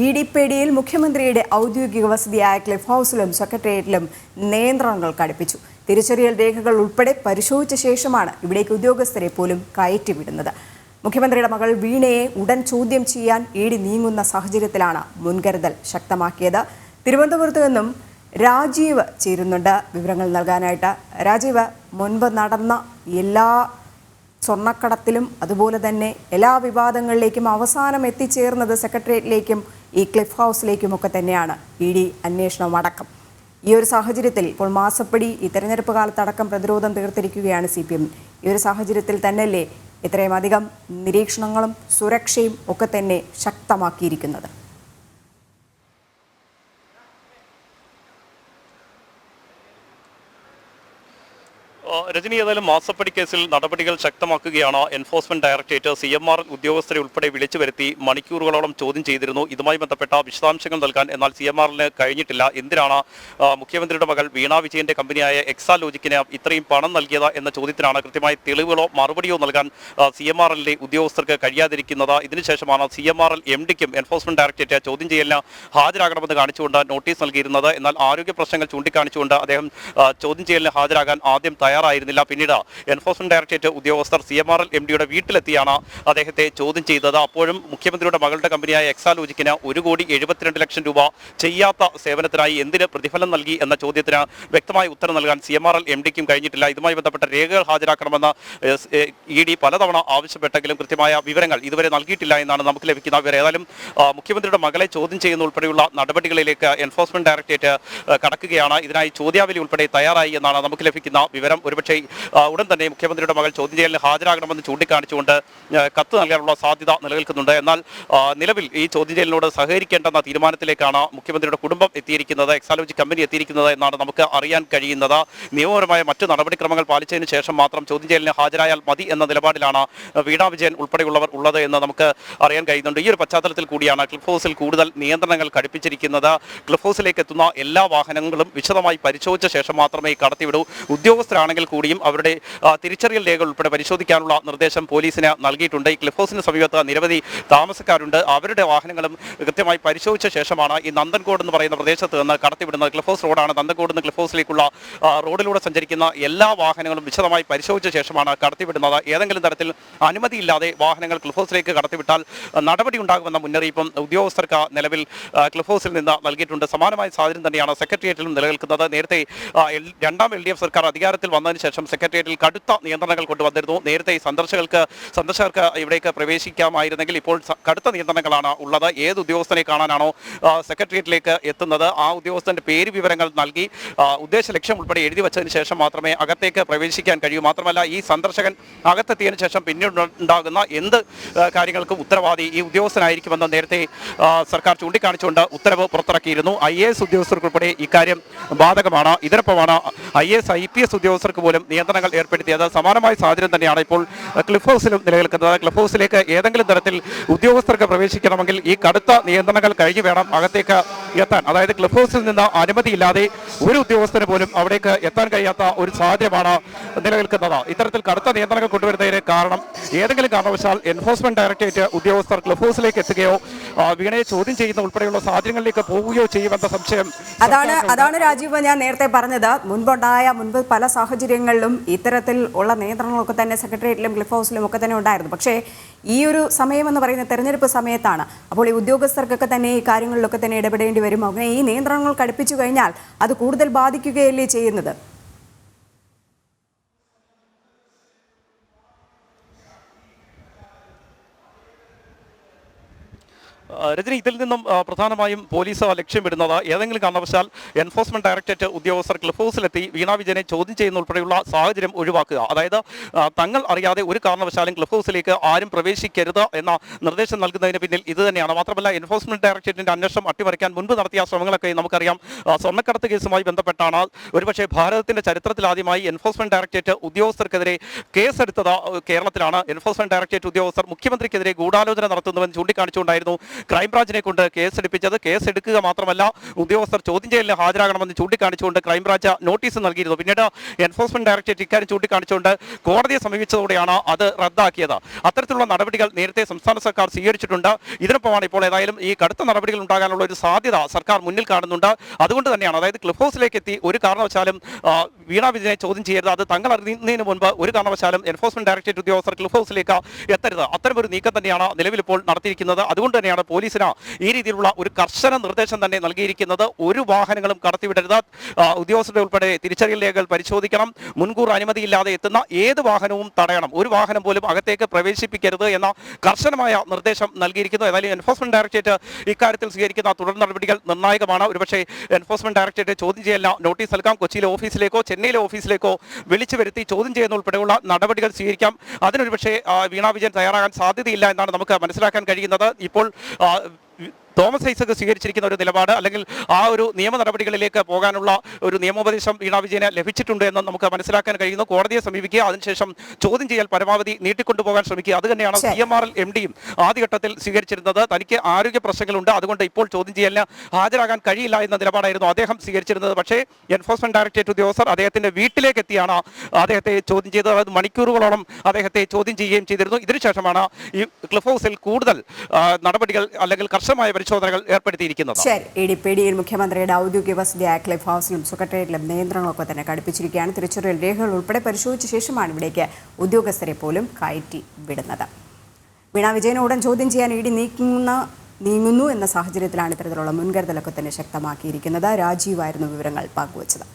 ഇഡിപ്പേടിയിൽ മുഖ്യമന്ത്രിയുടെ ഔദ്യോഗിക വസതിയായ ക്ലിഫ് ഹൗസിലും സെക്രട്ടേറിയറ്റിലും നിയന്ത്രണങ്ങൾ കടുപ്പിച്ചു. തിരിച്ചറിയൽ രേഖകൾ ഉൾപ്പെടെ പരിശോധിച്ച ശേഷമാണ് ഇവിടേക്ക് ഉദ്യോഗസ്ഥരെ പോലും കയറ്റിവിടുന്നത്. മുഖ്യമന്ത്രിയുടെ മകൾ വീണയെ ഉടൻ ചോദ്യം ചെയ്യാൻ ഇഡി നീങ്ങുന്ന സാഹചര്യത്തിലാണ് മുൻകരുതൽ ശക്തമാക്കിയത്. തിരുവനന്തപുരത്ത് നിന്നും രാജീവ് ചേരുന്നുണ്ട് വിവരങ്ങൾ നൽകാനായിട്ട്. രാജീവ്, മുൻപ് നടന്ന എല്ലാ സ്വർണ്ണക്കടത്തിലും അതുപോലെ തന്നെ എല്ലാ വിവാദങ്ങളിലേക്കും അവസാനം എത്തിച്ചേർന്നത് സെക്രട്ടേറിയറ്റിലേക്കും ഈ ക്ലിഫ് ഹൗസിലേക്കും ഒക്കെ തന്നെയാണ് ഇഡി അന്വേഷണം അടക്കം. ഈ ഒരു സാഹചര്യത്തിൽ ഇപ്പോൾ മാസപ്പടി ഈ തെരഞ്ഞെടുപ്പ് കാലത്തടക്കം പ്രതിരോധം തീർത്തിരിക്കുകയാണ് CPM. ഈ ഒരു സാഹചര്യത്തിൽ തന്നെയല്ലേ ഇത്രയും അധികം നിരീക്ഷണങ്ങളും സുരക്ഷയും ഒക്കെ തന്നെ ശക്തമാക്കിയിരിക്കുന്നത്? രജനി, ഏതായാലും മാസപ്പടി കേസിൽ നടപടികൾ ശക്തമാക്കുകയാണ് എൻഫോഴ്സ്മെന്റ് ഡയറക്ടറേറ്റ്. CMR ഉദ്യോഗസ്ഥരെ ഉൾപ്പെടെ വിളിച്ചു വരുത്തി മണിക്കൂറുകളോളം ചോദ്യം ചെയ്തിരുന്നു. ഇതുമായി ബന്ധപ്പെട്ട വിശദാംശങ്ങൾ നൽകാൻ എന്നാൽ CMRന് കഴിഞ്ഞിട്ടില്ല. എന്തിനാണ് മുഖ്യമന്ത്രിയുടെ മകൾ വീണ വിജയന്റെ കമ്പനിയായ എക്സാലോജിക്കിന് ഇത്രയും പണം നൽകിയത് എന്ന ചോദ്യത്തിനാണ് കൃത്യമായ തെളിവുകളോ മറുപടിയോ നൽകാൻ CMRലെ ഉദ്യോഗസ്ഥർക്ക് കഴിയാതിരിക്കുന്നത്. ഇതിനുശേഷമാണ് CMRL MDക്കും എൻഫോഴ്സ്മെന്റ് ഡയറക്ടറേറ്റ് ചോദ്യം ചെയ്യലിന് ഹാജരാകണമെന്ന് കാണിച്ചുകൊണ്ട് നോട്ടീസ് നൽകിയിരുന്നത്. എന്നാൽ ആരോഗ്യ പ്രശ്നങ്ങൾ ചൂണ്ടിക്കാണിച്ചുകൊണ്ട് അദ്ദേഹം ചോദ്യം ചെയ്യലിന് ഹാജരാകാൻ ആദ്യം തയ്യാറായിരുന്നില്ല. പിന്നീട് എൻഫോഴ്സ്മെന്റ് ഡയറക്ടറേറ്റ് ഉദ്യോഗസ്ഥർ CMRL MDയുടെ വീട്ടിലെത്തിയാണ് അദ്ദേഹത്തെ ചോദ്യം ചെയ്തത്. അപ്പോഴും മുഖ്യമന്ത്രിയുടെ മകളുടെ കമ്പനിയായ എക്സാലോജിക്കിന് 1,72 ലക്ഷം രൂപ ചെയ്യാത്ത സേവനത്തിനായി എന്തിന് പ്രതിഫലം നൽകി എന്ന ചോദ്യത്തിന് വ്യക്തമായ ഉത്തരം നൽകാൻ CMRL MDക്കും കഴിഞ്ഞിട്ടില്ല. ഇതുമായി ബന്ധപ്പെട്ട രേഖകൾ ഹാജരാക്കണമെന്ന് ED പലതവണ ആവശ്യപ്പെട്ടെങ്കിലും കൃത്യമായ വിവരങ്ങൾ ഇതുവരെ നൽകിയിട്ടില്ല എന്നാണ് നമുക്ക് ലഭിക്കുന്ന വിവരം. ഏതായാലും മുഖ്യമന്ത്രിയുടെ മകളെ ചോദ്യം ചെയ്യുന്ന ഉൾപ്പെടെയുള്ള നടപടികളിലേക്ക് എൻഫോഴ്സ്മെന്റ് ഡയറക്ടറേറ്റ് കടക്കുകയാണ്. ഇതിനായി ചോദ്യാവലി ഉൾപ്പെടെ തയ്യാറായി എന്നാണ് നമുക്ക് ലഭിക്കുന്ന വിവരം. ഒരുപക്ഷെ ഉടൻ തന്നെ മുഖ്യമന്ത്രിയുടെ മകൾ ചോദ്യം ചെയ്യലിന് ഹാജരാകണമെന്ന് ചൂണ്ടിക്കാണിച്ചുകൊണ്ട് കത്ത് നൽകാനുള്ള സാധ്യത നിലനിൽക്കുന്നുണ്ട്. എന്നാൽ നിലവിൽ ഈ ചോദ്യം ചെയ്യലിനോട് സഹകരിക്കേണ്ടെന്ന തീരുമാനത്തിലേക്കാണ് മുഖ്യമന്ത്രിയുടെ കുടുംബം എത്തിയിരിക്കുന്നത്, എക്സാലോജി കമ്പനി എത്തിയിരിക്കുന്നത് എന്നാണ് നമുക്ക് അറിയാൻ കഴിയുന്നത്. നിയമപരമായ മറ്റു നടപടിക്രമങ്ങൾ പാലിച്ചതിന് ശേഷം മാത്രം ചോദ്യം ചെയ്യലിന് ഹാജരായാൽ മതി എന്ന നിലപാടിലാണ് വീണ വിജയൻ ഉൾപ്പെടെയുള്ളവർ ഉള്ളത് എന്ന് നമുക്ക് അറിയാൻ കഴിയുന്നുണ്ട്. ഈ ഒരു പശ്ചാത്തലത്തിൽ കൂടിയാണ് ക്ലിഫ് ഹൗസിൽ കൂടുതൽ നിയന്ത്രണങ്ങൾ കടുപ്പിച്ചിരിക്കുന്നത്. ക്ലിഫ് ഹൗസിലേക്ക് എത്തുന്ന എല്ലാ വാഹനങ്ങളും വിശദമായി പരിശോധിച്ച ശേഷം മാത്രമേ കടത്തിവിടൂ. ഉദ്യോഗസ്ഥരാണെങ്കിൽ കൂടിയും അവരുടെ തിരിച്ചറിയൽ രേഖകൾ ഉൾപ്പെടെ പരിശോധിക്കാനുള്ള നിർദ്ദേശം പോലീസിന് നൽകിയിട്ടുണ്ട്. ഈ ക്ലിഫ് ഹൗസിന് സമീപത്ത് നിരവധി താമസക്കാരുണ്ട്. അവരുടെ വാഹനങ്ങളും കൃത്യമായി പരിശോധിച്ച ശേഷമാണ് ഈ നന്ദൻകോട് എന്ന് പറയുന്ന പ്രദേശത്ത് നിന്ന് കടത്തിവിടുന്നത്. ക്ലിഫ് ഹൗസ് റോഡാണ്. നന്ദൻകോട് നിന്ന് ക്ലിഫ് ഹൗസിലേക്കുള്ള റോഡിലൂടെ സഞ്ചരിക്കുന്ന എല്ലാ വാഹനങ്ങളും വിശദമായി പരിശോധിച്ച ശേഷമാണ് കടത്തിവിടുന്നത്. ഏതെങ്കിലും തരത്തിൽ അനുമതിയില്ലാതെ വാഹനങ്ങൾ ക്ലിഫ് ഹൗസിലേക്ക് കടത്തിവിട്ടാൽ നടപടി ഉണ്ടാകുമെന്ന മുന്നറിയിപ്പും ഉദ്യോഗസ്ഥർക്ക് നിലവിൽ ക്ലിഫ് ഹൗസിൽ നിന്ന് നൽകിയിട്ടുണ്ട്. സമാനമായ സാഹചര്യം തന്നെയാണ് സെക്രട്ടേറിയറ്റിലും നിലനിൽക്കുന്നത്. നേരത്തെ രണ്ടാം LDF സർക്കാർ അധികാരത്തിൽ വന്നതിന് ശേഷം സെക്രട്ടേറിയറ്റിൽ കടുത്ത നിയന്ത്രണങ്ങൾ കൊണ്ടുവന്നിരുന്നു. നേരത്തെ സന്ദർശകർക്ക് ഇവിടേക്ക് പ്രവേശിക്കാമായിരുന്നെങ്കിൽ ഇപ്പോൾ കടുത്ത നിയന്ത്രണങ്ങളാണ് ഉള്ളത്. ഏത് ഉദ്യോഗസ്ഥനെ കാണാനാണോ സെക്രട്ടേറിയറ്റിലേക്ക് എത്തുന്നത് ആ ഉദ്യോഗസ്ഥന്റെ പേര് വിവരങ്ങൾ നൽകി ഉദ്ദേശ ലക്ഷ്യം ഉൾപ്പെടെ എഴുതി വച്ചതിന് ശേഷം മാത്രമേ അകത്തേക്ക് പ്രവേശിക്കാൻ കഴിയൂ. മാത്രമല്ല ഈ സന്ദർശകൻ അകത്തെത്തിയതിനു ശേഷം പിന്നീട് ഉണ്ടാകുന്ന എന്ത് കാര്യങ്ങൾക്കും ഉത്തരവാദി ഈ ഉദ്യോഗസ്ഥനായിരിക്കുമെന്ന് നേരത്തെ സർക്കാർ ചൂണ്ടിക്കാണിച്ചുകൊണ്ട് ഉത്തരവ് പുറത്തിറക്കിയിരുന്നു. IAS ഉദ്യോഗസ്ഥർക്കുൾപ്പെടെ ഇക്കാര്യം ബാധകമാണ്. ഇതിനൊപ്പമാണ് IAS IPS ഉദ്യോഗസ്ഥർക്ക് പോലും നിയന്ത്രണങ്ങൾ ഏർപ്പെടുത്തിയത്. സമാനമായ സാഹചര്യം തന്നെയാണ് ഇപ്പോൾ ക്ലിഫ് ഹൗസിലും നിലനിൽക്കുന്നത്. ക്ലിഫ് ഹൗസിലേക്ക് ഏതെങ്കിലും തരത്തിൽ ഉദ്യോഗസ്ഥർക്ക് പ്രവേശിക്കണമെങ്കിൽ ഈ കടുത്ത നിയന്ത്രണങ്ങൾ കഴിഞ്ഞു വേണം അകത്തേക്ക് എത്താൻ. അതായത് ക്ലിഫ് ഹൗസിൽ നിന്ന് അനുമതിയില്ലാതെ ഒരു ഉദ്യോഗസ്ഥന് പോലും അവിടേക്ക് എത്താൻ കഴിയാത്ത ഒരു സാഹചര്യമാണ് നിലനിൽക്കുന്നത്. ഇത്തരത്തിൽ കടുത്ത നിയന്ത്രണങ്ങൾ കൊണ്ടുവരുന്നതിന് കാരണം ഏതെങ്കിലും കാരണവശാൽ എൻഫോഴ്സ്മെന്റ് ഡയറക്ടറേറ്റ് ഉദ്യോഗസ്ഥർ ക്ലിഫ് ഹൗസിലേക്ക് എത്തുകയോ വീണയെ ചോദ്യം ചെയ്യുന്ന ഉൾപ്പെടെയുള്ള സാഹചര്യങ്ങളിലേക്ക് പോവുകയോ ചെയ്യുമെന്ന സംശയം അതാണ് രാജീവ് ഞാൻ നേരത്തെ പറഞ്ഞത്. മുൻപ് പല സാഹചര്യങ്ങളിലും ഇത്തരത്തിൽ ഉള്ള നിയന്ത്രണങ്ങളൊക്കെ തന്നെ സെക്രട്ടേറിയറ്റിലും ക്ലിഫ് ഹൗസിലും ഒക്കെ തന്നെ ഉണ്ടായിരുന്നു. പക്ഷേ ഈ ഒരു സമയം എന്ന് പറയുന്ന തെരഞ്ഞെടുപ്പ് സമയത്താണ്. അപ്പോൾ ഈ ഉദ്യോഗസ്ഥർക്കൊക്കെ തന്നെ ഈ കാര്യങ്ങളിലൊക്കെ തന്നെ ഇടപെടേണ്ടി വരും. അങ്ങനെ ഈ നിയന്ത്രണങ്ങൾ കടുപ്പിച്ചു കഴിഞ്ഞാൽ അത് കൂടുതൽ ബാധിക്കുകയല്ലേ ചെയ്യുന്നത്? രജനി, ഇതിൽ നിന്നും പ്രധാനമായും പോലീസ് ലക്ഷ്യമിടുന്നത് ഏതെങ്കിലും കാരണവശാൽ എൻഫോഴ്സ്മെന്റ് ഡയറക്ടറേറ്റ് ഉദ്യോഗസ്ഥർ ക്ലിഫ് ഹൗസിലെത്തി വീണ വിജയനെ ചോദ്യം ചെയ്യുന്ന ഉൾപ്പെടെയുള്ള സാഹചര്യം ഒഴിവാക്കുക. അതായത് തങ്ങൾ അറിയാതെ ഒരു കാരണവശാലും ക്ലിഫ് ഹൗസിലേക്ക് ആരും പ്രവേശിക്കരുത് എന്ന നിർദ്ദേശം നൽകുന്നതിന് പിന്നിൽ ഇത് തന്നെയാണ്. മാത്രമല്ല എൻഫോഴ്സ്മെന്റ് ഡയറക്ടറേറ്റിന്റെ അന്വേഷണം അട്ടിമറിക്കാൻ മുൻപ് നടത്തിയ ശ്രമങ്ങളൊക്കെ നമുക്കറിയാം. സ്വർണ്ണക്കടത്ത് കേസുമായി ബന്ധപ്പെട്ടാണ് ഒരുപക്ഷെ ഭാരതത്തിന്റെ ചരിത്രത്തിലാദ്യമായി എൻഫോഴ്സ്മെന്റ് ഡയറക്ടറേറ്റ് ഉദ്യോഗസ്ഥർക്കെതിരെ കേസെടുത്തത് കേരളത്തിലാണ്. എൻഫോഴ്സ്മെന്റ് ഡയറക്ടറേറ്റ് ഉദ്യോഗസ്ഥർ മുഖ്യമന്ത്രിക്കെതിരെ ഗൂഢാലോചന നടത്തുന്നുവെന്ന് ചൂണ്ടിക്കാണിച്ചുകൊണ്ടായിരുന്നു ക്രൈംബ്രാഞ്ചിനെ കൊണ്ട് കേസെടുപ്പിച്ചത്. കേസെടുക്കുക മാത്രമല്ല, ഉദ്യോഗസ്ഥർ ചോദ്യം ചെയ്യലിന് ഹാജരാകണമെന്ന് ചൂണ്ടിക്കാണിച്ചുകൊണ്ട് ക്രൈംബ്രാഞ്ച് നോട്ടീസ് നൽകിയിരുന്നു. പിന്നീട് എൻഫോഴ്സ്മെന്റ് ഡയറക്ടറേറ്റ് ഇക്കാര്യം ചൂണ്ടിക്കാണിച്ചുകൊണ്ട് കോടതിയെ സമീപിച്ചതോടെയാണ് അത് റദ്ദാക്കിയത്. അത്തരത്തിലുള്ള നടപടികൾ നേരത്തെ സംസ്ഥാന സർക്കാർ സ്വീകരിച്ചിട്ടുണ്ട്. ഇതിനൊപ്പമാണ് ഇപ്പോൾ ഏതായാലും ഈ കടുത്ത നടപടികൾ ഉണ്ടാകാനുള്ള ഒരു സാധ്യത സർക്കാർ മുന്നിൽ കാണുന്നുണ്ട്. അതുകൊണ്ട് തന്നെയാണ്, അതായത് ക്ലിഫ് ഹൗസിലേക്ക് എത്തി ഒരു കാരണവശാലും വീണ വിജയനെ ചോദ്യം ചെയ്യരുത്, അത് തങ്ങൾ അറിയുന്നതിന് മുൻപ് ഒരു കാരണവശാലും എൻഫോഴ്സ്മെന്റ് ഡയറക്ടറേറ്റ് ഉദ്യോഗസ്ഥർ ക്ലിഫ് ഹൗസിലേക്ക് എത്തരുത്, അത്തരമൊരു നീക്കം തന്നെയാണ് നിലവിൽ ഇപ്പോൾ നടത്തിയിരിക്കുന്നത്. അതുകൊണ്ട് തന്നെയാണ് പോലീസിന് ഈ രീതിയിലുള്ള ഒരു കർശന നിർദ്ദേശം തന്നെ നൽകിയിരിക്കുന്നത്. ഒരു വാഹനങ്ങളും കടത്തിവിടരുത്, ഉദ്യോഗസ്ഥരുടെ ഉൾപ്പെടെ തിരിച്ചറിയൽ രേഖകൾ പരിശോധിക്കണം, മുൻകൂർ അനുമതിയില്ലാതെ എത്തുന്ന ഏത് വാഹനവും തടയണം, ഒരു വാഹനം പോലും അകത്തേക്ക് പ്രവേശിപ്പിക്കരുത് എന്ന കർശനമായ നിർദ്ദേശം നൽകിയിരിക്കുന്നു. ഏതായാലും എൻഫോഴ്സ്മെന്റ് ഡയറക്ടറേറ്റ് ഇക്കാര്യത്തിൽ സ്വീകരിക്കുന്ന തുടർ നടപടികൾ നിർണായകമാണ്. ഒരുപക്ഷെ എൻഫോഴ്സ്മെന്റ് ഡയറക്ടറേറ്റ് ചോദ്യം ചെയ്യലിന് നോട്ടീസ് നൽകാം, കൊച്ചിയിലെ ഓഫീസിലേക്കോ ചെന്നൈയിലെ ഓഫീസിലേക്കോ വിളിച്ചു വരുത്തി ചോദ്യം ചെയ്യുന്ന ഉൾപ്പെടെയുള്ള നടപടികൾ സ്വീകരിക്കാം. അതിനൊരു പക്ഷേ വീണ വിജയൻ തയ്യാറാകാൻ സാധ്യതയില്ല എന്നാണ് നമുക്ക് മനസ്സിലാക്കാൻ കഴിയുന്നത്. ഇപ്പോൾ തോമസ് ഐസക് സ്വീകരിച്ചിരിക്കുന്ന ഒരു നിലപാട്, അല്ലെങ്കിൽ ആ ഒരു നിയമ നടപടികളിലേക്ക് പോകാനുള്ള ഒരു നിയമോപദേശം വീണ വിജയന് ലഭിച്ചിട്ടുണ്ട് എന്ന് നമുക്ക് മനസ്സിലാക്കാൻ കഴിയുന്നു. കോടതിയെ സമീപിക്കുക, അതിനുശേഷം ചോദ്യം ചെയ്യൽ പരമാവധി നീട്ടിക്കൊണ്ടുപോകാൻ ശ്രമിക്കുക. അത് തന്നെയാണ് CMRL MDയും ആദ്യഘട്ടത്തിൽ സ്വീകരിച്ചിരുന്നത്. തനിക്ക് ആരോഗ്യ പ്രശ്നങ്ങളുണ്ട്, അതുകൊണ്ട് ഇപ്പോൾ ചോദ്യം ചെയ്യലിന് ഹാജരാകാൻ കഴിയില്ല എന്ന നിലപാടായിരുന്നു അദ്ദേഹം സ്വീകരിച്ചിരുന്നത്. പക്ഷേ എൻഫോഴ്സ്മെന്റ് ഡയറക്ടറേറ്റ് ഉദ്യോഗസ്ഥർ അദ്ദേഹത്തിന്റെ വീട്ടിലേക്ക് എത്തിയാണ് അദ്ദേഹത്തെ ചോദ്യം ചെയ്തത്. അതായത് മണിക്കൂറുകളോളം അദ്ദേഹത്തെ ചോദ്യം ചെയ്യുകയും ചെയ്തിരുന്നു. ഇതിനുശേഷമാണ് ഈ ക്ലിഫ് ഹൗസിൽ കൂടുതൽ നടപടികൾ അല്ലെങ്കിൽ കർശനമായ പരിശോധനകൾ ഏർപ്പെടുത്തിയിരിക്കുന്നത്. ശരി, ഇടിപ്പിടിയിൽ മുഖ്യമന്ത്രിയുടെ ഔദ്യോഗിക വസതിയായ ക്ലിഫ് ഹൗസിലും സെക്രട്ടേറിയറ്റിലും നിയന്ത്രണങ്ങളൊക്കെ തന്നെ കടുപ്പിച്ചിരിക്കുകയാണ്. തിരിച്ചറിയൽ രേഖകൾ ഉൾപ്പെടെ പരിശോധിച്ച ശേഷമാണ് ഇവിടേക്ക് ഉദ്യോഗസ്ഥരെ പോലും കയറ്റി വിടുന്നത്. വീണ വിജയനെ ഉടൻ ചോദ്യം ചെയ്യാൻ ഇടി നീങ്ങുന്നു എന്ന സാഹചര്യത്തിലാണ് ഇത്തരത്തിലുള്ള മുൻകരുതലൊക്കെ തന്നെ ശക്തമാക്കിയിരിക്കുന്നത്. രാജീവായിരുന്നു വിവരങ്ങൾ പങ്കുവച്ചത്.